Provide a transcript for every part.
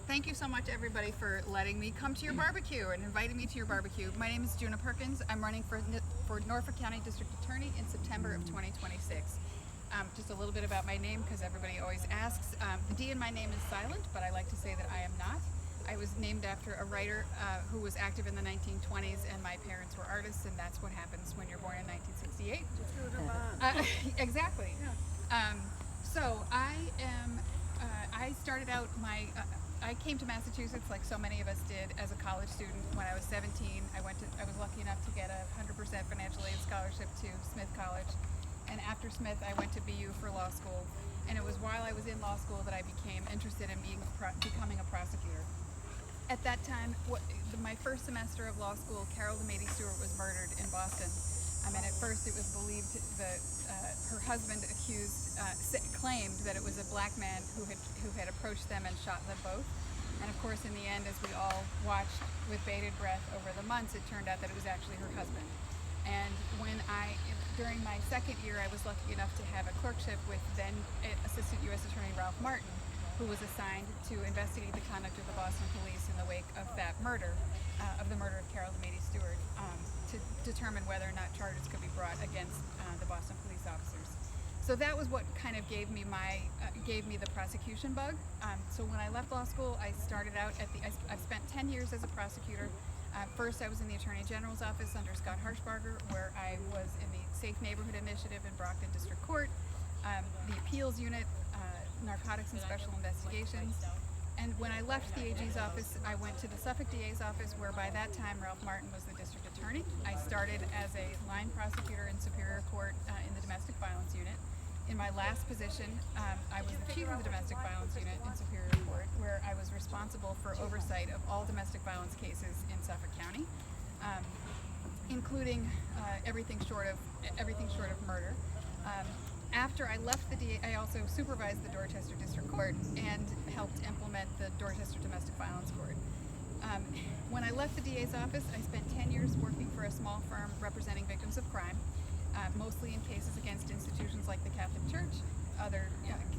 Thank you so much, everybody, for letting me come to your barbecue and inviting me to your barbecue. My name is Djuna Perkins. I'm running for Norfolk County District Attorney in September of 2026. Just a little bit about my name, because everybody always asks. The D in my name is silent, but I like to say that I am not. I was named after a writer who was active in the 1920s, and my parents were artists, and that's what happens when you're born in 1968. Exactly. Yeah. So I am. I started out I came to Massachusetts, like so many of us did, as a college student. When I was 17, I was lucky enough to get a 100% financial aid scholarship to Smith College. And after Smith, I went to BU for law school. And it was while I was in law school that I became interested in becoming a prosecutor. At that time, my first semester of law school, Carol Stewart was murdered in Boston. I mean, at first it was believed that her husband claimed that it was a black man who had approached them and shot them both. And of course, in the end, as we all watched with bated breath over the months, it turned out that it was actually her husband. And during my second year, I was lucky enough to have a clerkship with then Assistant U.S. Attorney Ralph Martin, who was assigned to investigate the conduct of the Boston police in the wake of that murder, of the murder of Carol Stewart, to determine whether or not charges could be brought against the Boston police officers. So that was what kind of gave me the prosecution bug. So when I left law school, I started out I've spent 10 years as a prosecutor. First, I was in the Attorney General's office under Scott Harshbarger, where I was in the Safe Neighborhood Initiative in Brockton District Court, the Appeals Unit, Narcotics and Special Investigations. And when I left the AG's office, I went to the Suffolk DA's office, where by that time Ralph Martin was the district attorney. I started as a line prosecutor in Superior Court in the Domestic Violence Unit. In my last position, I was the chief of the Domestic Violence Unit in Superior Court, where I was responsible for oversight of all domestic violence cases in Suffolk County, including everything short of murder. After I left the DA, I also supervised the Dorchester District Court and helped implement the Dorchester Domestic Violence Court. When I left the DA's office, I spent 10 years working for a small firm representing victims of crime, mostly in cases against institutions like the Catholic Church, other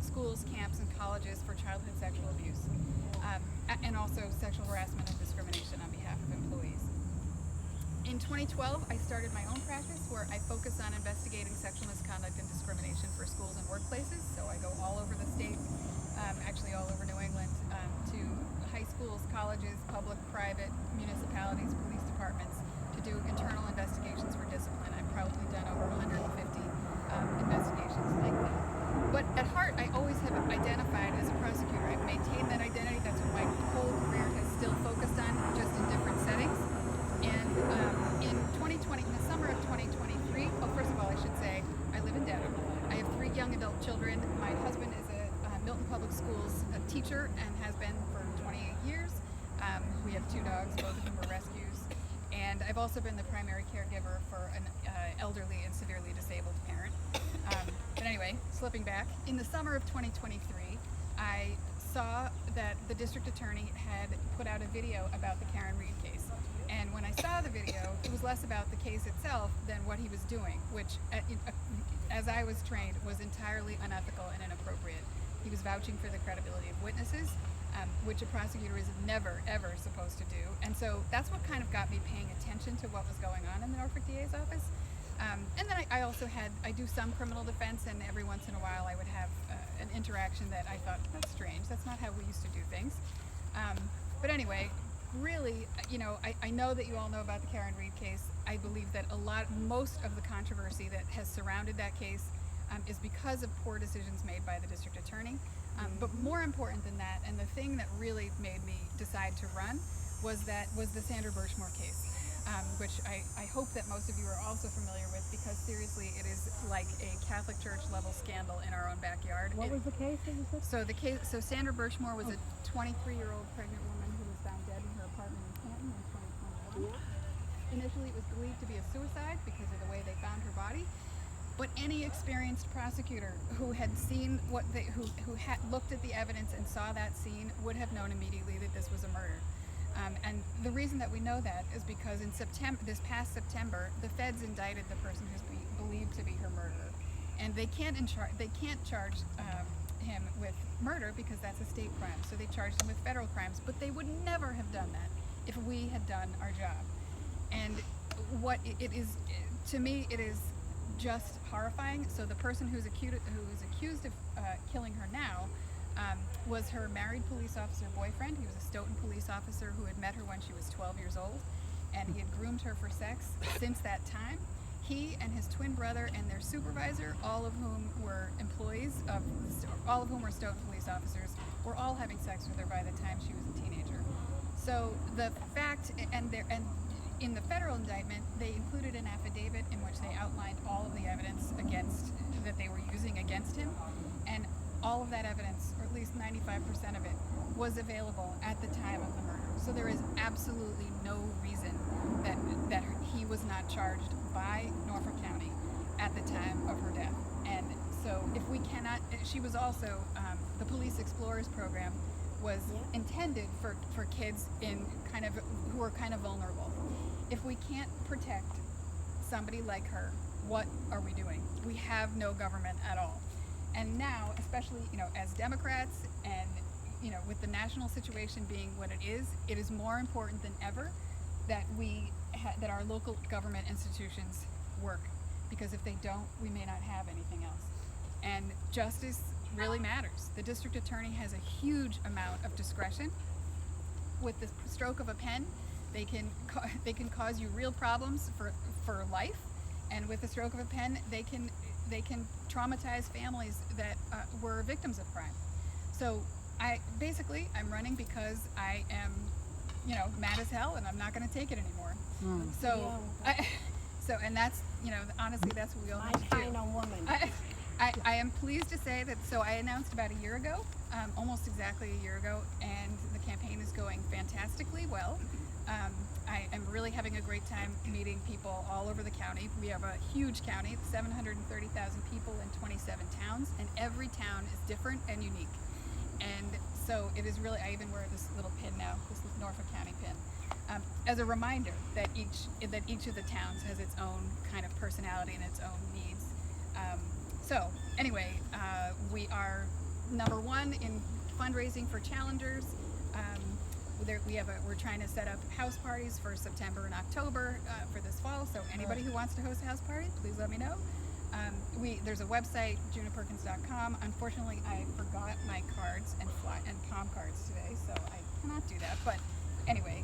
schools, camps, and colleges for childhood sexual abuse, and also sexual harassment and discrimination on behalf of employees. In 2012, I started my own practice where I focus on investigating sexual misconduct and discrimination for schools and workplaces. So I go all over the state, actually all over New England, to high schools, colleges, public, private, municipalities, police departments, to do internal investigations for discipline. I've probably done over 150 investigations like that. But at heart, I always have identified as a prosecutor. I've maintained that identity. That's what my whole career has still focused on, just in different settings. And in the summer of 2023, first of all, I should say, I live in Dedham. I have 3 young adult children. My husband is a Milton Public Schools teacher and has been for 28 years. We have 2 dogs, both of them were rescues. And I've also been the primary caregiver for an elderly and severely disabled parent. But anyway, slipping back, in the summer of 2023, I saw that the district attorney had put out a video about the Karen Reed case. And when I saw the video, it was less about the case itself than what he was doing, which, as I was trained, was entirely unethical and inappropriate. He was vouching for the credibility of witnesses, which a prosecutor is never, ever supposed to do. And so that's what kind of got me paying attention to what was going on in the Norfolk DA's office. And then I do some criminal defense, and every once in a while I would have an interaction that I thought, that's strange, that's not how we used to do things. But anyway, really, I know that you all know about the Karen Reed case. I believe that most of the controversy that has surrounded that case is because of poor decisions made by the district attorney. But more important than that, and the thing that really made me decide to run, was the Sandra Birchmore case, which I hope that most of you are also familiar with, because seriously, it is like a Catholic Church level scandal in our own backyard. What was the case that you said? So Sandra Birchmore was a 23-year-old pregnant woman who was found dead in her apartment in Canton in 2021. Initially, it was believed to be a suicide because of the way they found her body. But any experienced prosecutor who had seen who had looked at the evidence and saw that scene would have known immediately that this was a murder. And the reason that we know that is because in this past September, the feds indicted the person who's believed to be her murderer, and they can't charge him with murder because that's a state crime. So they charged him with federal crimes, but they would never have done that if we had done our job. And what it is, to me, it is just horrifying. So the person who's accused of killing her now was her married police officer boyfriend. He was a Stoughton police officer who had met her when she was 12 years old, and he had groomed her for sex since that time. He and his twin brother and their supervisor, all of whom were all of whom were Stoughton police officers, were all having sex with her by the time she was a teenager. So the fact, and in the federal indictment, they included an affidavit in which they outlined all of the evidence that they were using against him, and all of that evidence, or at least 95% of it, was available at the time of the murder. So there is absolutely no reason that he was not charged by Norfolk County at the time of her death. And so if we cannot, she was also, the Police Explorers program was intended for kids who are kind of vulnerable. If we can't protect somebody like her, what are we doing? We have no government at all. And now, especially, as Democrats and, with the national situation being what it is more important than ever that that our local government institutions work, because if they don't, we may not have anything else. And justice really matters. The district attorney has a huge amount of discretion. With the stroke of a pen, they can cause you real problems for life, and with the stroke of a pen, they can traumatize families that were victims of crime. So I'm running because I am, mad as hell, and I'm not going to take it anymore. So, and that's, honestly, that's what we all need to do. My kind of woman. I am pleased to say that, so I announced about a year ago, almost exactly a year ago, and the campaign is going fantastically well. I am really having a great time meeting people all over the county. We have a huge county, 730,000 people in 27 towns, and every town is different and unique. And so it is really, I even wear this little pin now, this Norfolk County pin, as a reminder that each of the towns has its own kind of personality and its own needs. So anyway, we are #1 in fundraising for challengers. We're trying to set up house parties for September and October for this fall. So anybody who wants to host a house party, please let me know. There's a website, JunaPerkins.com. Unfortunately, I forgot my cards and palm cards today, so I cannot do that. But anyway,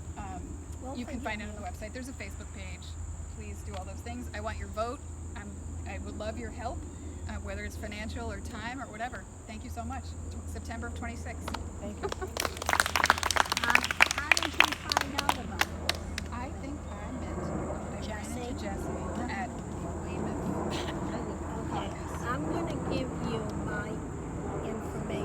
you can find it on the website. There's a Facebook page. Please do all those things. I want your vote. I would love your help, whether it's financial or time or whatever. Thank you so much. September of 26th. Thank you. How did you find out about it? I think I ran into Jesse.